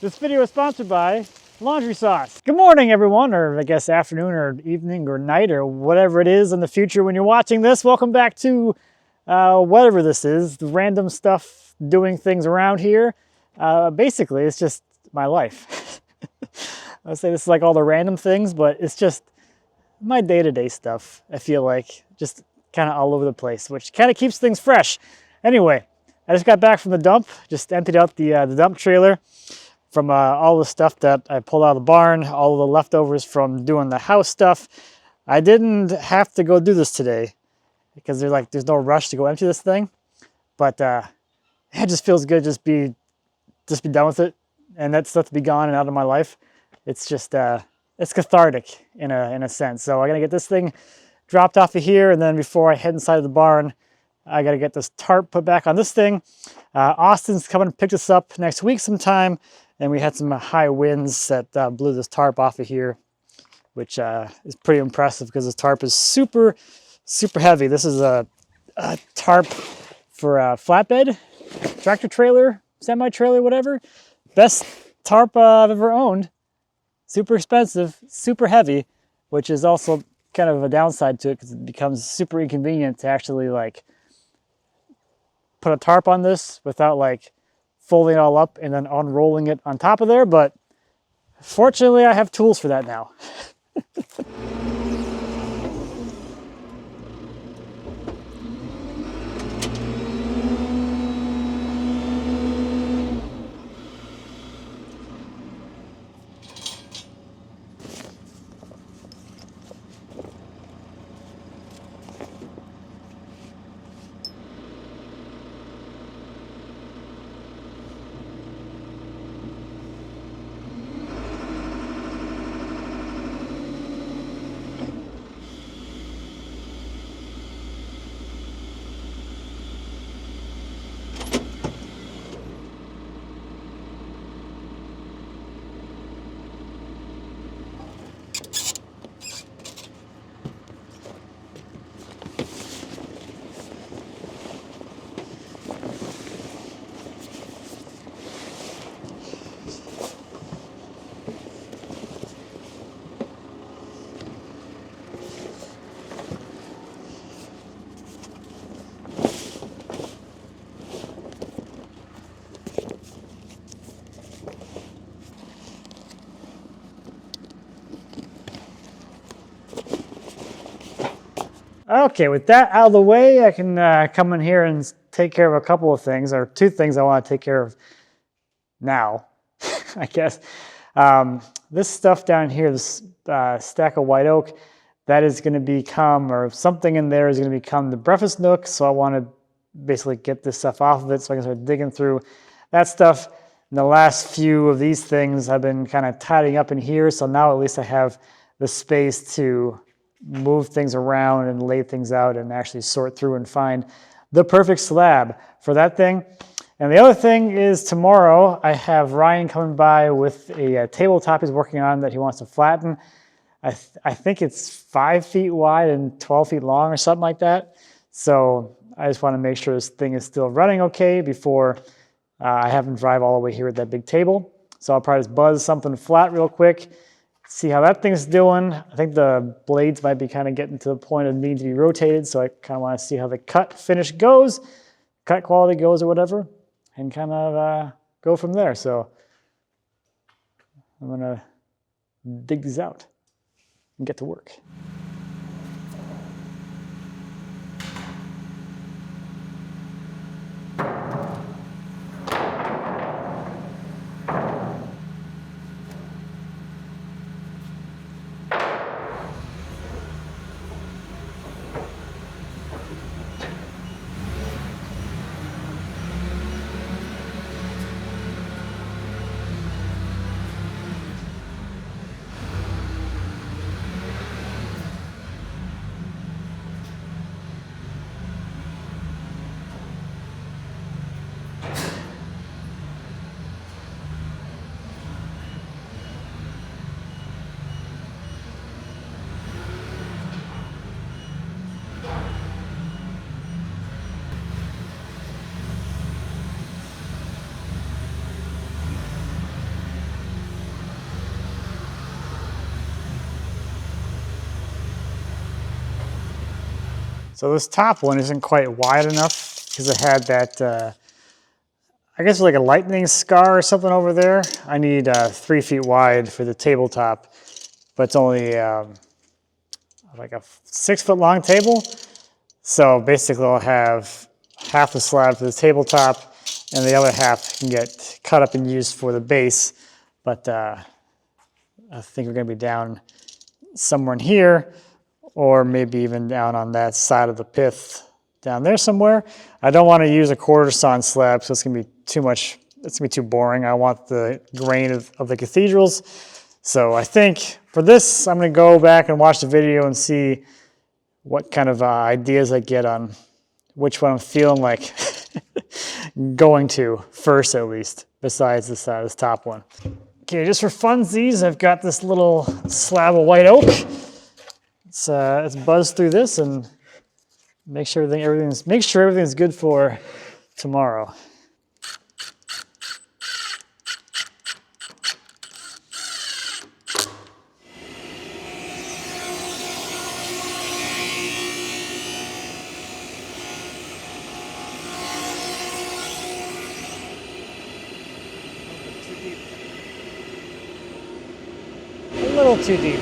This video is sponsored by Laundry Sauce. Good morning, everyone, or I guess afternoon or evening or night or whatever it is in the future when you're watching this. Welcome back to whatever this is, the random stuff, doing things around here. Basically, it's just my life. I would say this is like all the random things, but it's just my day-to-day stuff, I feel like. Just kind of all over the place, which kind of keeps things fresh. Anyway, I just got back from the dump, just emptied out the dump trailer from all the stuff that I pulled out of the barn, all of the leftovers from doing the house stuff. I didn't have to go do this today because there's no rush to go empty this thing, but it just feels good just be done with it and that stuff to be gone and out of my life. It's just it's cathartic in a sense. So I gotta get this thing dropped off of here, and then before I head inside of the barn, I gotta get this tarp put back on this thing. Austin's coming to pick this up next week sometime, and we had some high winds that blew this tarp off of here, which is pretty impressive because this tarp is super, super heavy. This is a tarp for a flatbed, tractor trailer, semi-trailer, whatever. Best tarp I've ever owned. Super expensive, super heavy, which is also kind of a downside to it because it becomes super inconvenient to actually like put a tarp on this without like folding it all up and then unrolling it on top of there. But fortunately, I have tools for that now. Okay, with that out of the way, I can come in here and take care of a couple of things, or two things I want to take care of now, I guess. This stuff down here, this stack of white oak, that is going to become, or something in there is going to become the breakfast nook, so I want to basically get this stuff off of it so I can start digging through that stuff. And the last few of these things I've been kind of tidying up in here, so now at least I have the space to move things around and lay things out and actually sort through and find the perfect slab for that thing. And the other thing is tomorrow I have Ryan coming by with a tabletop he's working on that he wants to flatten. I think it's 5 feet wide and 12 feet long or something like that. So I just want to make sure this thing is still running okay before I have him drive all the way here with that big table. So I'll probably just buzz something flat real quick, see how that thing's doing. I think the blades might be kind of getting to the point of needing to be rotated, so I kind of want to see how the cut finish goes, cut quality goes or whatever, and kind of go from there. So I'm going to dig these out and get to work. So this top one isn't quite wide enough because it had that, I guess like a lightning scar or something over there. I need 3 feet wide for the tabletop, but it's only like a 6 foot long table. So basically I'll have half the slab for the tabletop and the other half can get cut up and used for the base. But I think we're gonna be down somewhere in here, or maybe even down on that side of the pith down there somewhere. I don't want to use a quarter sawn slab, so it's gonna be too much, it's gonna be too boring. I want the grain of the cathedrals. So I think for this, I'm gonna go back and watch the video and see what kind of ideas I get on which one I'm feeling like going to first, at least, besides this top one. Okay, just for funsies, I've got this little slab of white oak. Let's buzz through this and make sure everything's good for tomorrow. A little too deep.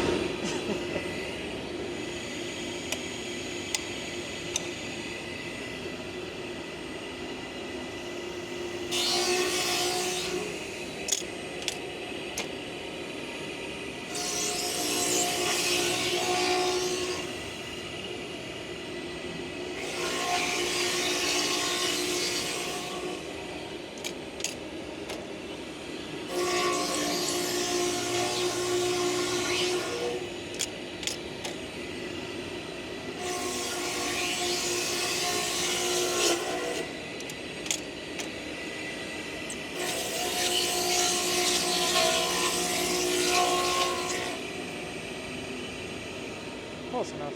Close enough.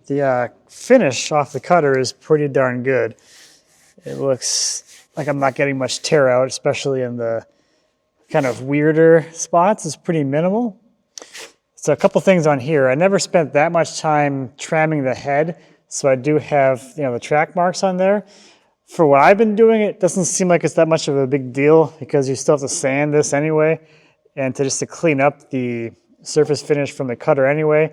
The finish off the cutter is pretty darn good. It looks like I'm not getting much tear out, especially in the kind of weirder spots. It's pretty minimal. So a couple things on here. I never spent that much time tramming the head, so I do have, you know, the track marks on there. For what I've been doing, it doesn't seem like it's that much of a big deal because you still have to sand this anyway, and to clean up the surface finish from the cutter anyway,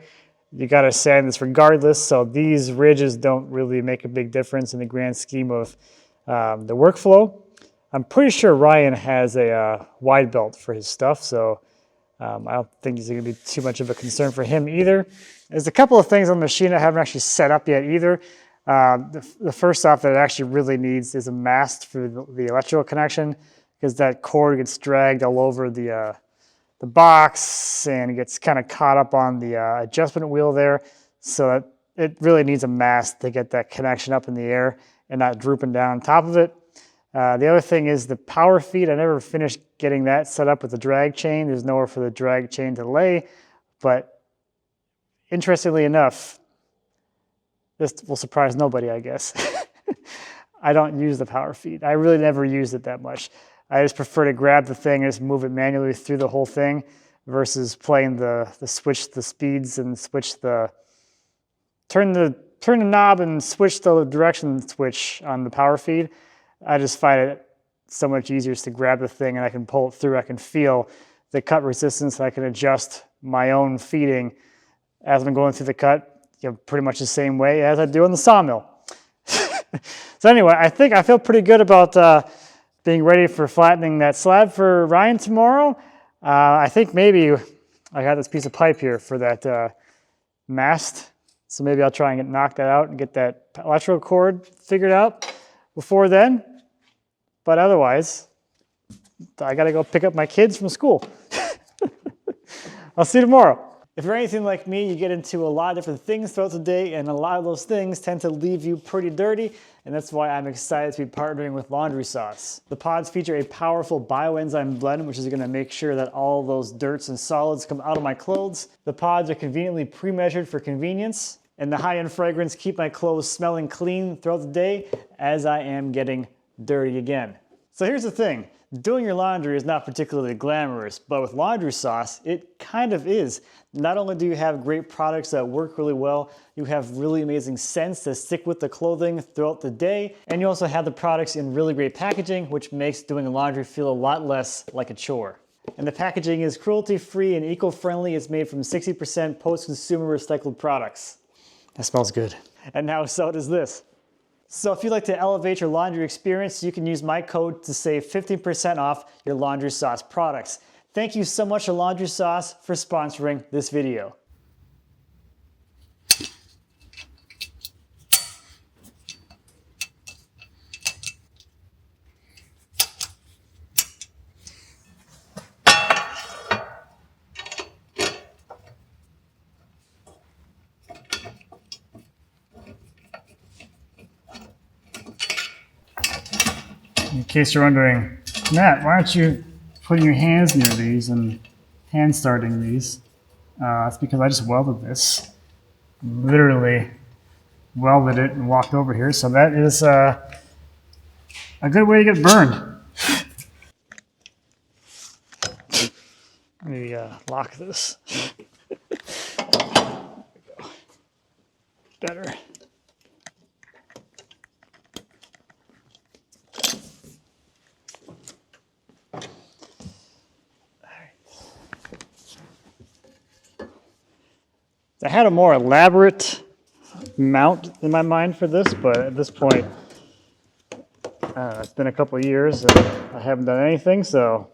you got to sand this regardless. So these ridges don't really make a big difference in the grand scheme of the workflow. I'm pretty sure Ryan has a wide belt for his stuff, so I don't think it's going to be too much of a concern for him either. There's a couple of things on the machine I haven't actually set up yet either. The first off that it actually really needs is a mast for the electrical connection, because that cord gets dragged all over the box and it gets kind of caught up on the adjustment wheel there. So it really needs a mast to get that connection up in the air and not drooping down on top of it. The other thing is the power feed. I never finished getting that set up with the drag chain. There's nowhere for the drag chain to lay, but interestingly enough, this will surprise nobody, I guess. I don't use the power feed. I really never use it that much. I just prefer to grab the thing and just move it manually through the whole thing versus playing the switch the speeds and turn the knob and switch the direction switch on the power feed. I just find it so much easier just to grab the thing and I can pull it through. I can feel the cut resistance. I can adjust my own feeding as I'm going through the cut, you know, pretty much the same way as I do on the sawmill. So anyway, I think I feel pretty good about being ready for flattening that slab for Ryan tomorrow. I think maybe I got this piece of pipe here for that mast. So maybe I'll try and knock that out and get that electrical cord figured out before then. But otherwise, I gotta go pick up my kids from school. I'll see you tomorrow. If you're anything like me, you get into a lot of different things throughout the day, and a lot of those things tend to leave you pretty dirty, and that's why I'm excited to be partnering with Laundry Sauce. The pods feature a powerful bioenzyme blend, which is going to make sure that all those dirts and solids come out of my clothes. The pods are conveniently pre-measured for convenience, and the high-end fragrance keep my clothes smelling clean throughout the day as I am getting dirty again. So here's the thing. Doing your laundry is not particularly glamorous, but with laundry sauce, it kind of is. Not only do you have great products that work really well, you have really amazing scents that stick with the clothing throughout the day, and you also have the products in really great packaging, which makes doing laundry feel a lot less like a chore. And the packaging is cruelty-free and eco-friendly. It's made from 60% post-consumer recycled products. That smells good. And now so does this. So if you'd like to elevate your laundry experience, you can use my code to save 15% off your laundry sauce products. Thank you so much to Laundry Sauce for sponsoring this video. In case you're wondering, Matt, why aren't you putting your hands near these and hand starting these? It's because I just welded this. Literally welded it and walked over here. So that is a good way to get burned. Let me lock this. There we go. Better. I had a more elaborate mount in my mind for this, but at this point, it's been a couple of years and I haven't done anything, so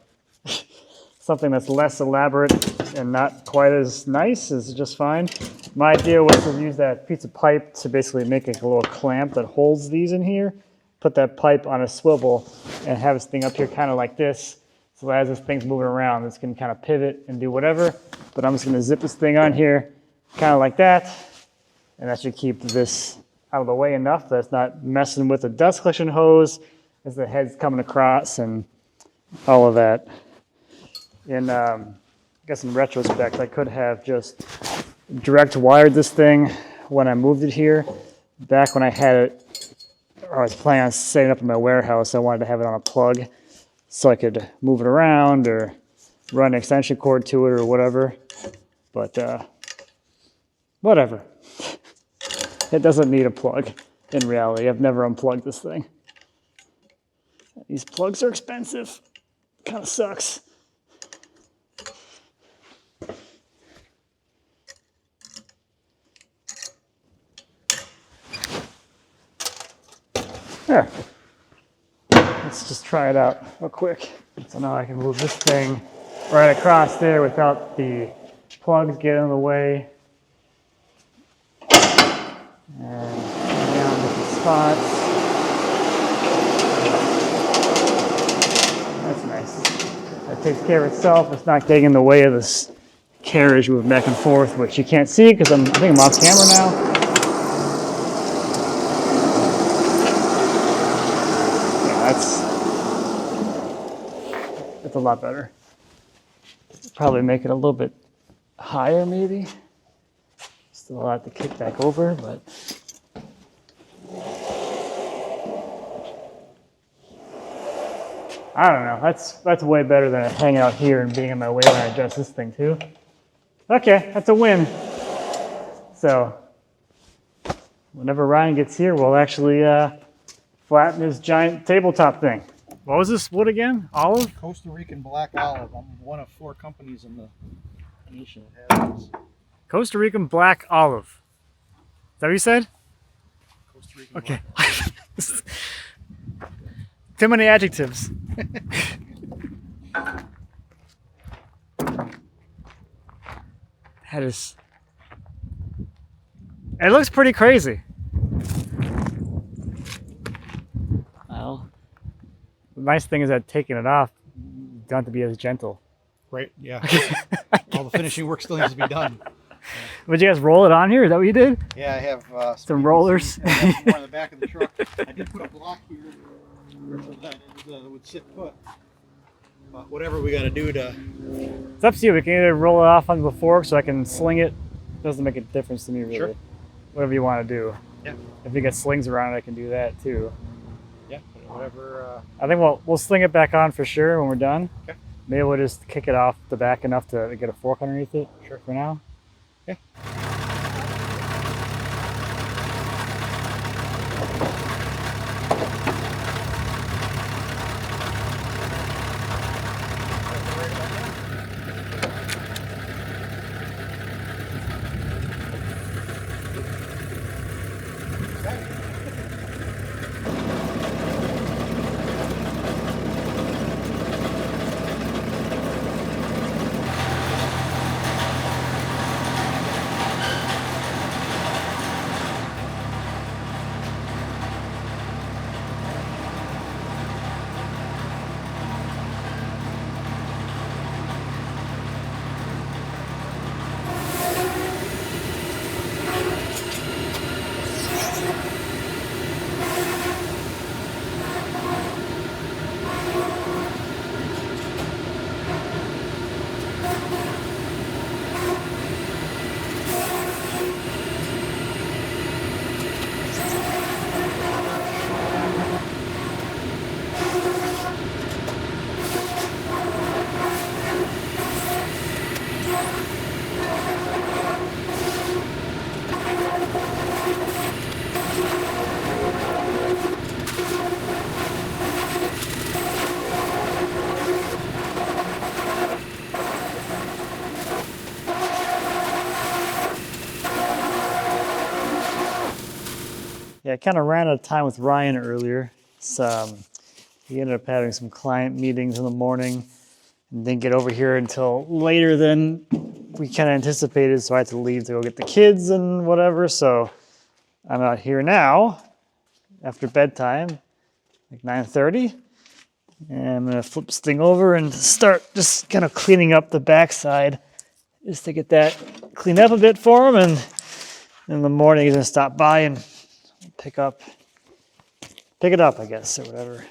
something that's less elaborate and not quite as nice is just fine. My idea was to use that piece of pipe to basically make a little clamp that holds these in here, put that pipe on a swivel, and have this thing up here kind of like this, so as this thing's moving around, this can kind of pivot and do whatever, but I'm just going to zip this thing on here, kind of like that, and that should keep this out of the way enough that it's not messing with the dust collection hose as the head's coming across and all of that. And I guess in retrospect, I could have just direct wired this thing when I moved it here. Back when I had it, or I was planning on setting it up in my warehouse, I wanted to have it on a plug so I could move it around or run an extension cord to it or whatever. But whatever. It doesn't need a plug in reality. I've never unplugged this thing. These plugs are expensive. Kind of sucks. There. Let's just try it out real quick. So now I can move this thing right across there without the plugs getting in the way. And down different spots. That's nice. That takes care of itself. It's not getting in the way of this carriage moving back and forth, which you can't see because I think I'm off camera now. Yeah, that's a lot better. Probably make it a little bit higher, maybe. Still a lot to kick back over, but I don't know. That's way better than hanging out here and being in my way when I adjust this thing too. Okay, that's a win. So whenever Ryan gets here, we'll actually flatten his giant tabletop thing. What was this wood again? Olive? Costa Rican black olive. I'm one of 4 companies in the nation that has this. Costa Rican black olive. Is that what you said? Costa Rican okay. Too many adjectives. That is... It looks pretty crazy. Well, the nice thing is that taking it off, you don't have to be as gentle. Right, yeah. All the finishing work still needs to be done. Would you guys roll it on here? Is that what you did? Yeah, I have some rollers. I have one in the back of the truck. I did put a block here so that it would sit put. But whatever we got to do to... It's up to you. We can either roll it off onto the fork so I can sling it. Doesn't make a difference to me, really. Sure. Whatever you want to do. Yeah. If you get slings around it, I can do that too. Yeah. whatever. I think we'll sling it back on for sure when we're done. Okay. Maybe we'll just kick it off the back enough to get a fork underneath it. Sure. For now. Okay. Yeah, I kind of ran out of time with Ryan earlier. He ended up having some client meetings in the morning and didn't get over here until later than we kind of anticipated. So I had to leave to go get the kids and whatever. So I'm out here now after bedtime, like 9:30. And I'm gonna flip this thing over and start just kind of cleaning up the backside just to get that cleaned up a bit for him. And in the morning, he's gonna stop by and pick it up, I guess, or whatever.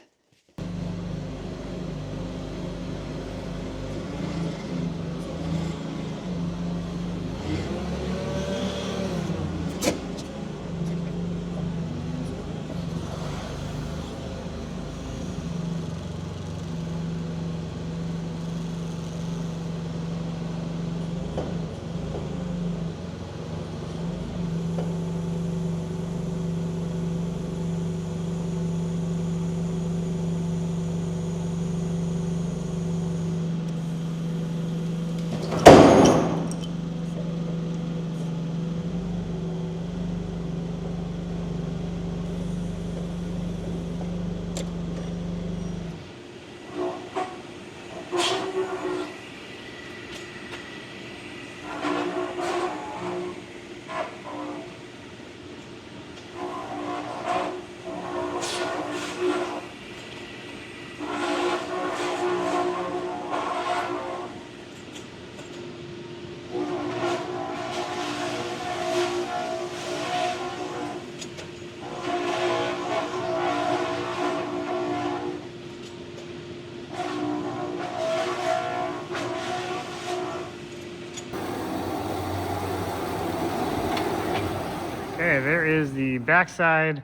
Okay, there is the backside,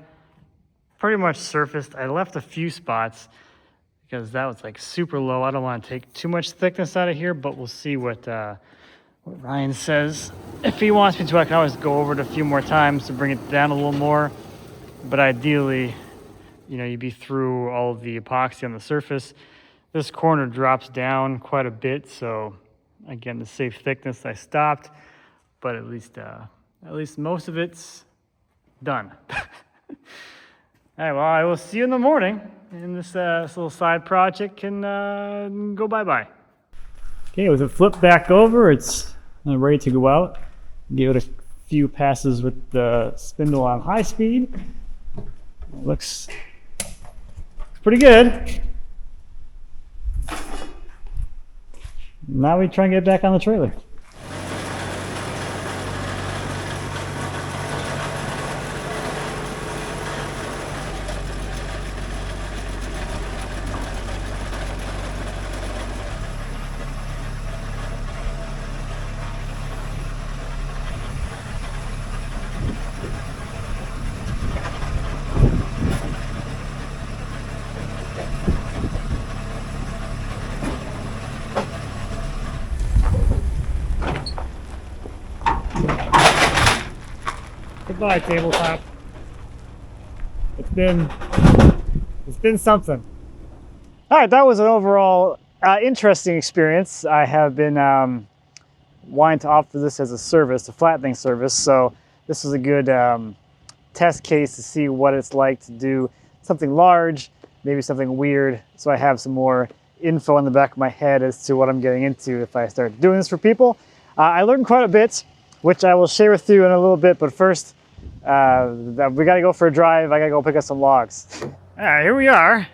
pretty much surfaced. I left a few spots because that was like super low. I don't want to take too much thickness out of here, but we'll see what Ryan says. If he wants me to, I can always go over it a few more times to bring it down a little more. But ideally, you know, you'd be through all of the epoxy on the surface. This corner drops down quite a bit, so again, to save thickness, I stopped. But at least most of it's done. All right, well, I will see you in the morning, and this little side project can go bye-bye. Okay, with it flipped back over, it's ready to go out. Give it a few passes with the spindle on high speed. It looks pretty good. Now we try and get back on the trailer. Goodbye, tabletop. It's been something. All right, that was an overall interesting experience. I have been wanting to offer this as a service, a flattening service. So this was a good test case to see what it's like to do something large, maybe something weird. So I have some more info in the back of my head as to what I'm getting into if I start doing this for people. I learned quite a bit, which I will share with you in a little bit. But first, we got to go for a drive. I got to go pick up some logs. All right, here we are.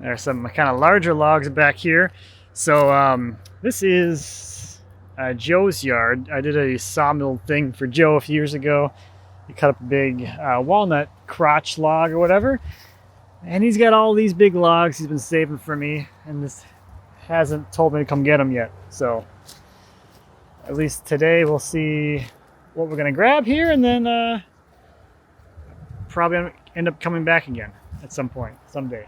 There's some kind of larger logs back here. So this is Joe's yard. I did a sawmill thing for Joe a few years ago. He cut up a big walnut crotch log or whatever. And he's got all these big logs he's been saving for me. And this hasn't told me to come get them yet. So at least today we'll see what we're going to grab here. And then probably end up coming back again at some point, someday.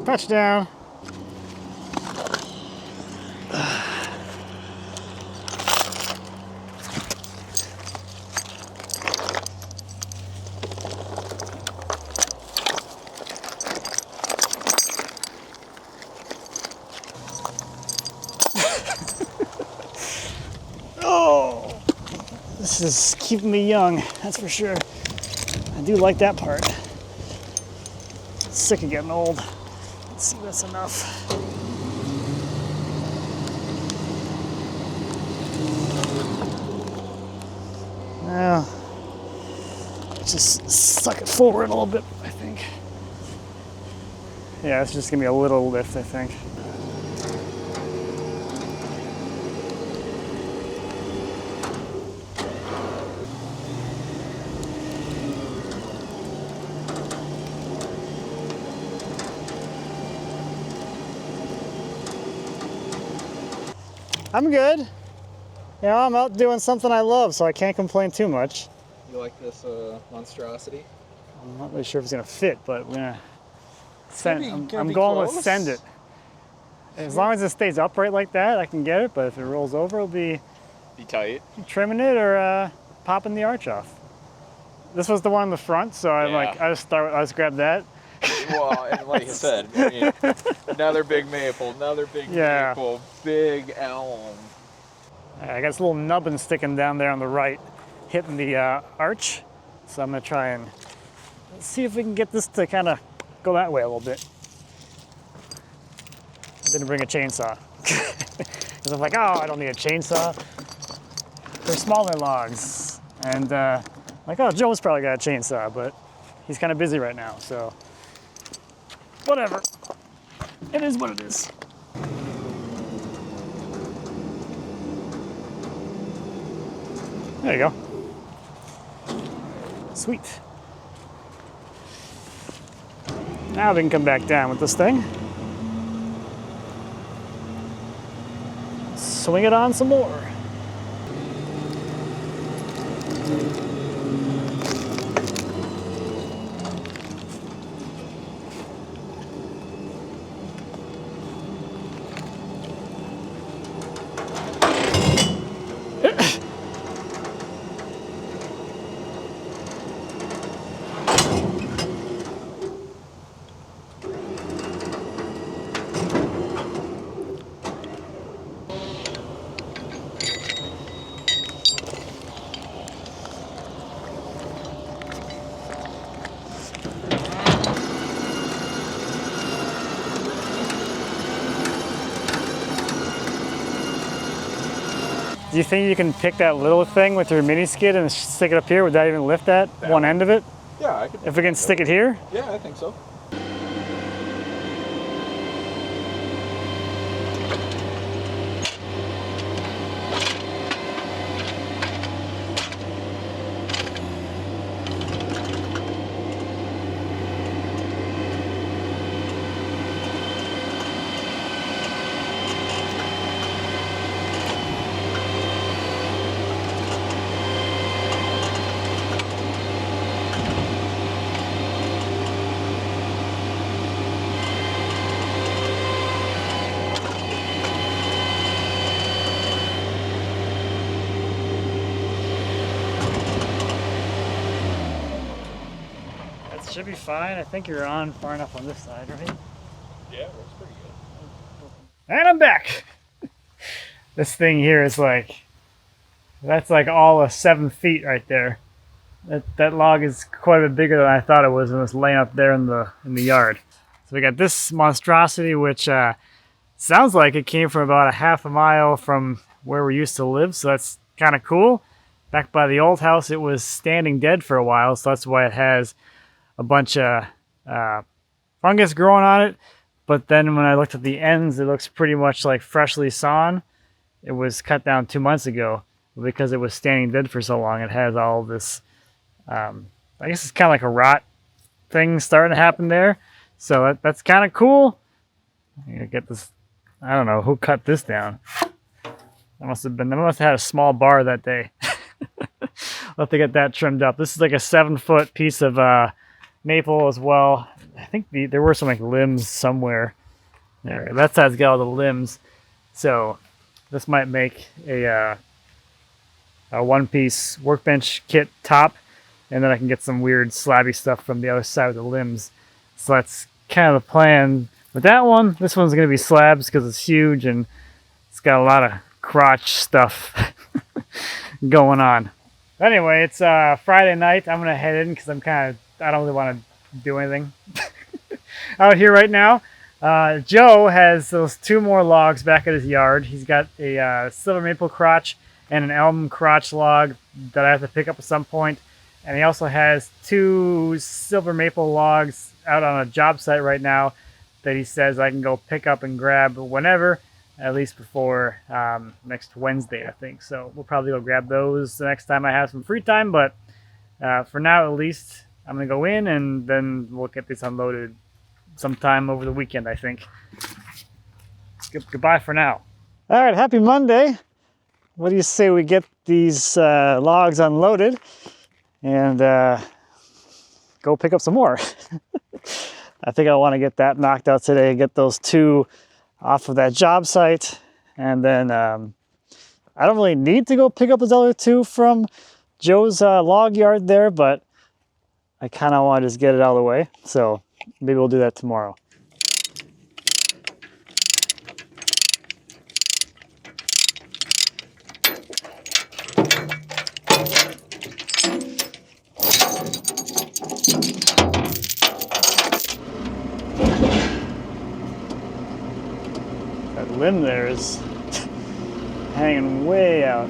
Touchdown. Oh, this is keeping me young, that's for sure. I do like that part. Sick of getting old. Let's see if that's enough. Now, just suck it forward a little bit, I think. Yeah, it's just gonna be a little lift, I think. I'm good. You know, I'm out doing something I love, so I can't complain too much. You like this monstrosity? I'm not really sure if it's gonna fit, but we're gonna send. I'm going close. with send it. As long as it stays upright like that, I can get it. But if it rolls over, it'll be tight. Trimming it or popping the arch off. This was the one in the front, so I just grabbed that. Well, and like I said, I mean, another big maple, maple, big elm. I got this little nubbin sticking down there on the right, hitting the arch. So I'm gonna try and see if we can get this to kind of go that way a little bit. I didn't bring a chainsaw. Because I'm like, oh, I don't need a chainsaw. They're smaller logs. And like, oh, Joe's probably got a chainsaw, but he's kind of busy right now, so whatever. It is what it is. There you go. Sweet. Now we can come back down with this thing. Swing it on some more. Do you think you can pick that little thing with your mini skid and stick it up here? Would that even lift that one end of it? Yeah, I could. If we can stick it here? Yeah, I think so. Should be fine. I think you're on far enough on this side, right? Yeah, it works pretty good. And I'm back. This thing here is like, that's like all of 7 feet right there. That log is quite a bit bigger than I thought it was when it was laying up there in the yard. So we got this monstrosity, which sounds like it came from about a half a mile from where we used to live. So that's kind of cool. Back by the old house, it was standing dead for a while. So that's why it has a bunch of fungus growing on it, but then when I looked at the ends, it looks pretty much like freshly sawn. It was cut down 2 months ago because it was standing dead for so long. It has all this, I guess it's kind of like a rot thing starting to happen there. So that's kind of cool. I'm gonna get this. I don't know who cut this down. They must have had a small bar that day. I'll have to get that trimmed up. This is like a 7-foot piece of maple as well. I think there were some like limbs somewhere. There, that side's got all the limbs. So this might make a one-piece workbench kit top, and then I can get some weird slabby stuff from the other side of the limbs. So that's kind of the plan with that one. This one's going to be slabs because it's huge and it's got a lot of crotch stuff going on. Anyway, it's Friday night. I'm going to head in because I don't really want to do anything out here right now. Joe has those 2 more logs back at his yard. He's got a silver maple crotch and an elm crotch log that I have to pick up at some point. And he also has 2 silver maple logs out on a job site right now that he says I can go pick up and grab whenever, at least before next Wednesday, I think. So we'll probably go grab those the next time I have some free time. But for now, at least, I'm going to go in and then we'll get this unloaded sometime over the weekend, I think. Goodbye for now. All right, happy Monday. What do you say we get these logs unloaded and go pick up some more? I think I want to get that knocked out today, get those 2 off of that job site. And then I don't really need to go pick up those other 2 from Joe's log yard there, but I kind of want to just get it out of the way. So maybe we'll do that tomorrow. That limb there is hanging way out.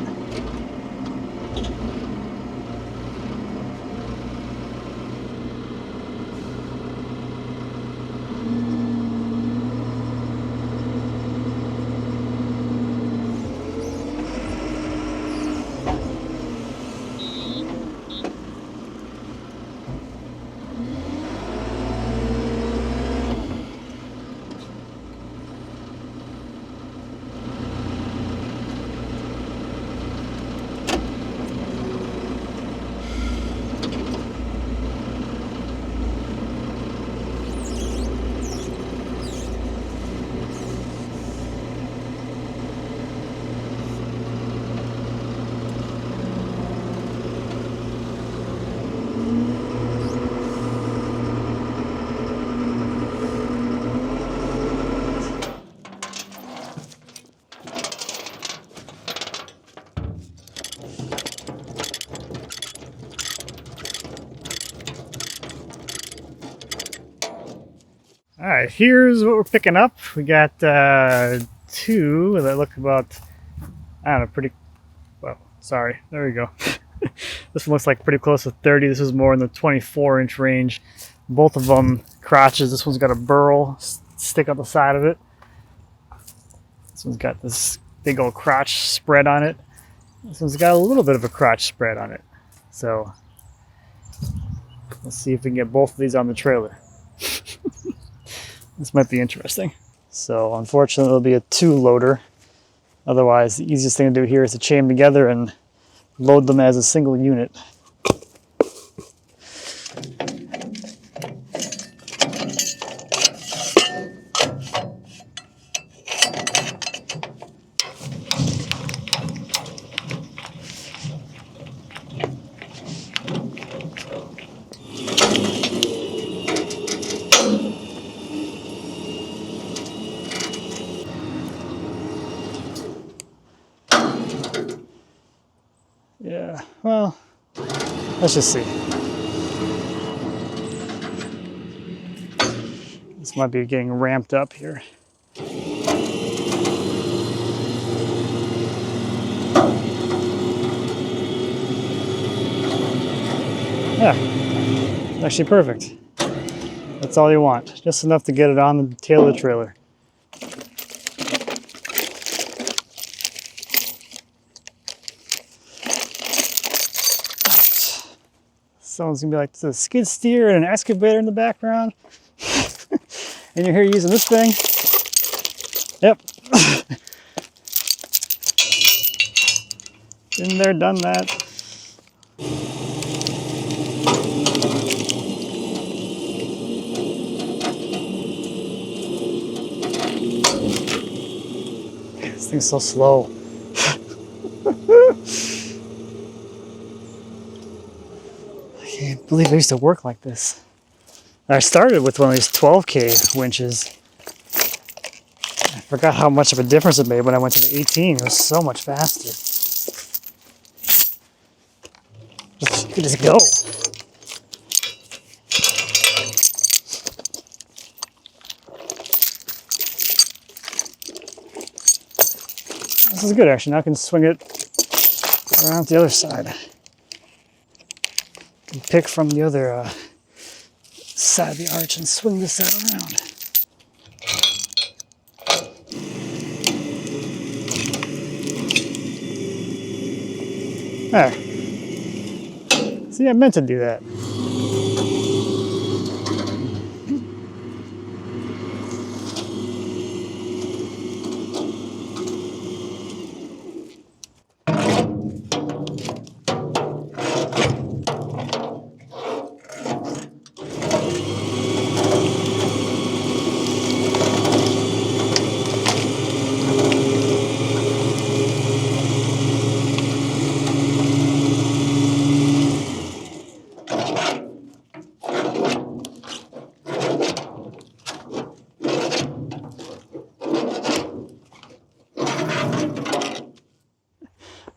All right, here's what we're picking up. We got 2 that look about, I don't know, Sorry, there we go. This one looks like pretty close to 30. This is more in the 24-inch range. Both of them crotches. This one's got a burl stick up the side of it. This one's got this big old crotch spread on it. This one's got a little bit of a crotch spread on it. So let's see if we can get both of these on the trailer. This might be interesting. So unfortunately it'll be a 2-loader. Otherwise the easiest thing to do here is to chain them together and load them as a single unit. Yeah, well, let's just see. This might be getting ramped up here. Yeah, actually perfect. That's all you want. Just enough to get it on the tail of the trailer. Someone's gonna be like, there's a skid steer and an excavator in the background. And you're here using this thing. Yep. Been there, done that. This thing's so slow. I can't believe I used to work like this. I started with one of these 12K winches. I forgot how much of a difference it made when I went to the 18. It was so much faster. You could just go. This is good actually. Now I can swing it around the other side. Can pick from the other side of the arch and swing this side around. There. See, I meant to do that.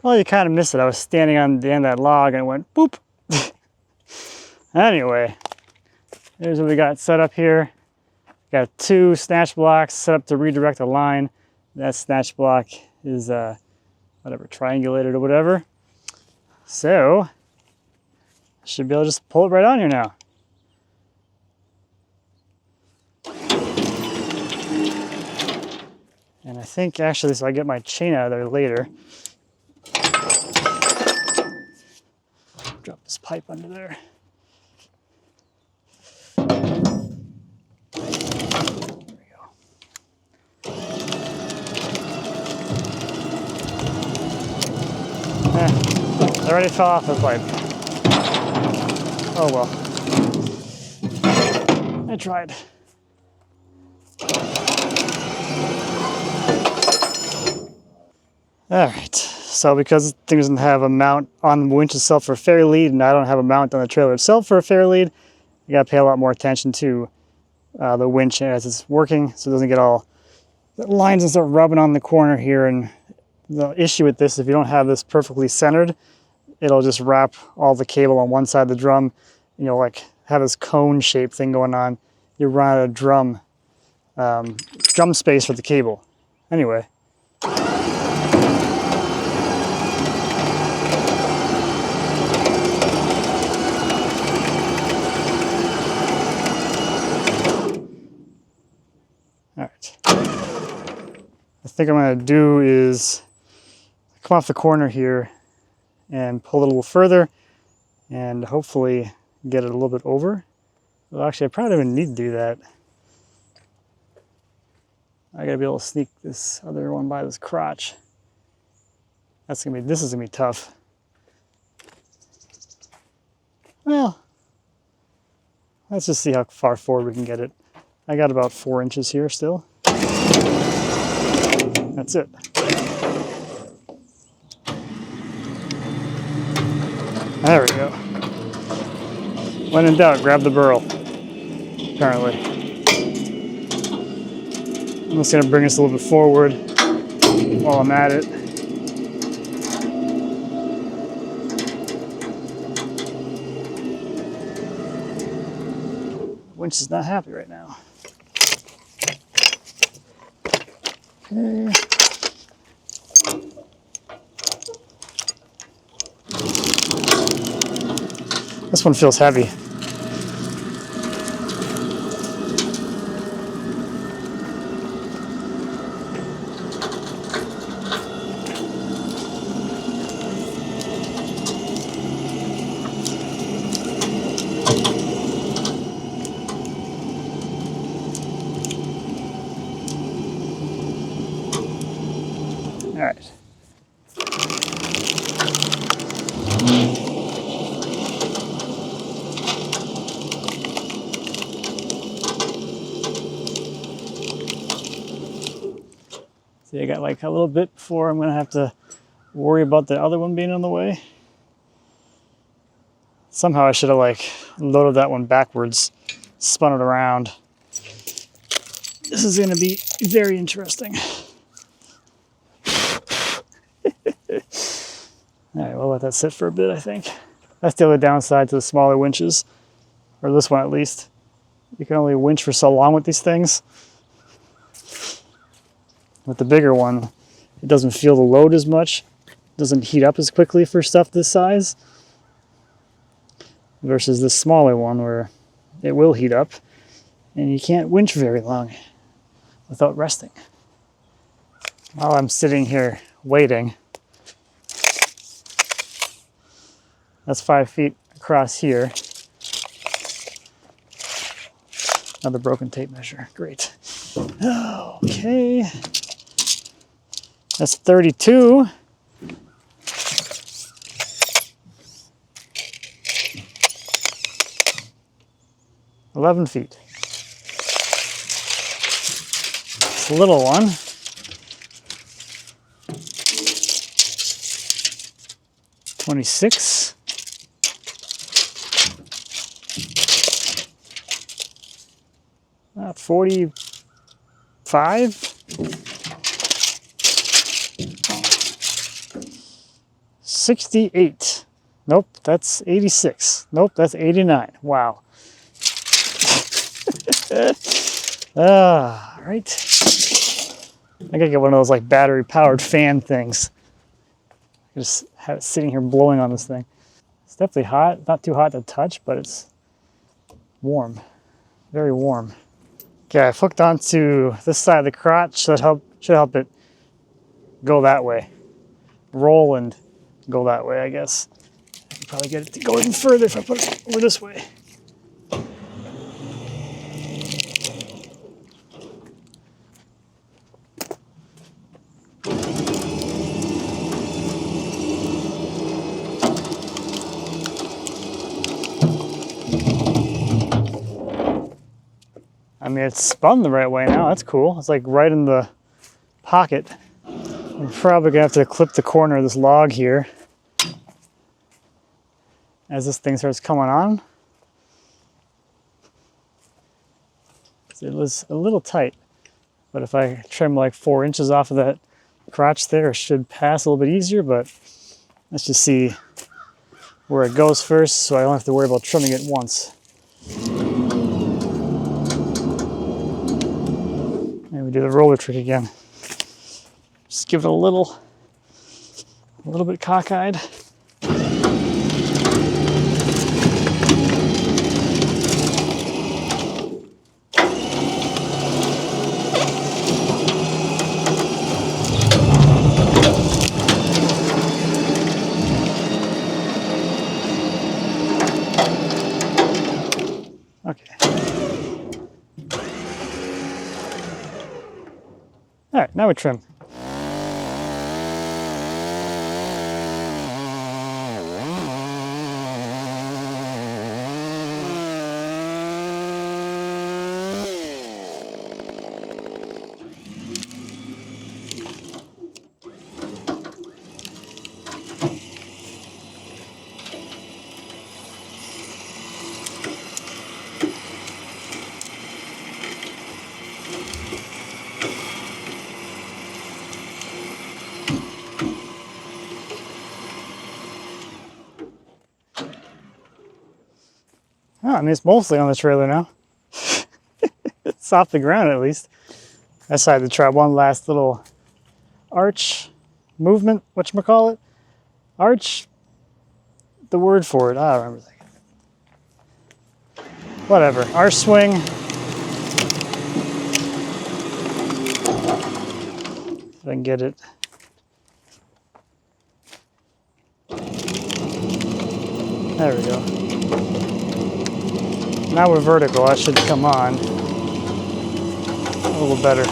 Well, you kind of missed it. I was standing on the end of that log and it went boop. Anyway, here's what we got set up here. Got 2 snatch blocks set up to redirect the line. That snatch block is whatever, triangulated or whatever. So, I should be able to just pull it right on here now. And I think actually, so I get my chain out of there later. Drop this pipe under there. There we go. I already fell off the pipe. Oh well. I tried. All right. So because the thing doesn't have a mount on the winch itself for a ferry lead, and I don't have a mount on the trailer itself for a ferry lead, you gotta pay a lot more attention to the winch as it's working, so it doesn't get all the lines and start rubbing on the corner here. And the issue with this, if you don't have this perfectly centered, it'll just wrap all the cable on one side of the drum. You know, like have this cone shaped thing going on. You run out of drum space for the cable. Anyway. I think I'm going to do is come off the corner here and pull it a little further and hopefully get it a little bit over. Well, actually, I probably don't even need to do that. I gotta be able to sneak this other one by this crotch. This is gonna be tough. Well, let's just see how far forward we can get it. I got about 4 inches here still. That's it. There we go. When in doubt, grab the burl, apparently. I'm just gonna bring this a little bit forward while I'm at it. Winch is not happy right now. Okay. This one feels heavy. All right. See, I got like a little bit before I'm gonna have to worry about the other one being on the way. Somehow I should have like loaded that one backwards, spun it around. This is gonna be very interesting. All right, we'll let that sit for a bit, I think. That's the other downside to the smaller winches, or this one at least. You can only winch for so long with these things. With the bigger one, it doesn't feel the load as much, doesn't heat up as quickly for stuff this size, versus this smaller one where it will heat up, and you can't winch very long without resting. While I'm sitting here waiting, that's 5 feet across here. Another broken tape measure, great. Okay, that's 32. $11 feet. It's a little one. $26. $45. $68. Nope, that's 86. Nope, that's 89. Wow. All right. I gotta get one of those like battery powered fan things. I just have it sitting here blowing on this thing. It's definitely hot. Not too hot to touch, but it's warm. Very warm. Okay, I've hooked onto this side of the crotch, so that should help it go that way. Roll and go that way, I guess. I can probably get it to go even further if I put it over this way. I mean, it's spun the right way now. That's cool. It's like right in the pocket. I'm probably gonna have to clip the corner of this log here as this thing starts coming on. It was a little tight, but if I trim like 4 inches off of that crotch there, it should pass a little bit easier, but let's just see where it goes first so I don't have to worry about trimming it once. And we do the roller trick again. Just give it a little bit cockeyed. All right, now we trim. Oh, I mean, it's mostly on the trailer now. It's off the ground at least. I decided to try one last little arch movement, whatchamacallit? Arch, the word for it, I don't remember. Whatever, arch swing. If I can get it. There we go. Now we're vertical, that should come on a little better.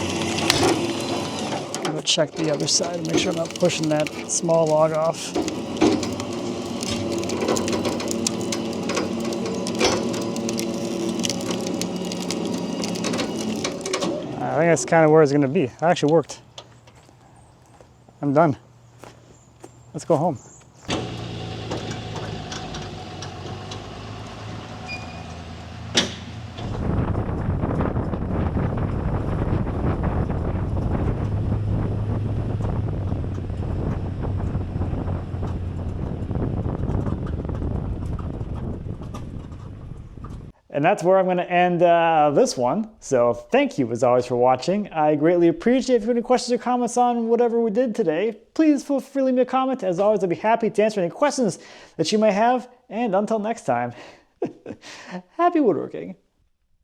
Go check the other side, make sure I'm not pushing that small log off. I think that's kind of where it's gonna be. It actually worked. I'm done. Let's go home. And that's where I'm going to end this one. So thank you as always for watching. I greatly appreciate it. If you have any questions or comments on whatever we did today, please feel free to leave me a comment. As always, I'd be happy to answer any questions that you may have. And until next time, happy woodworking.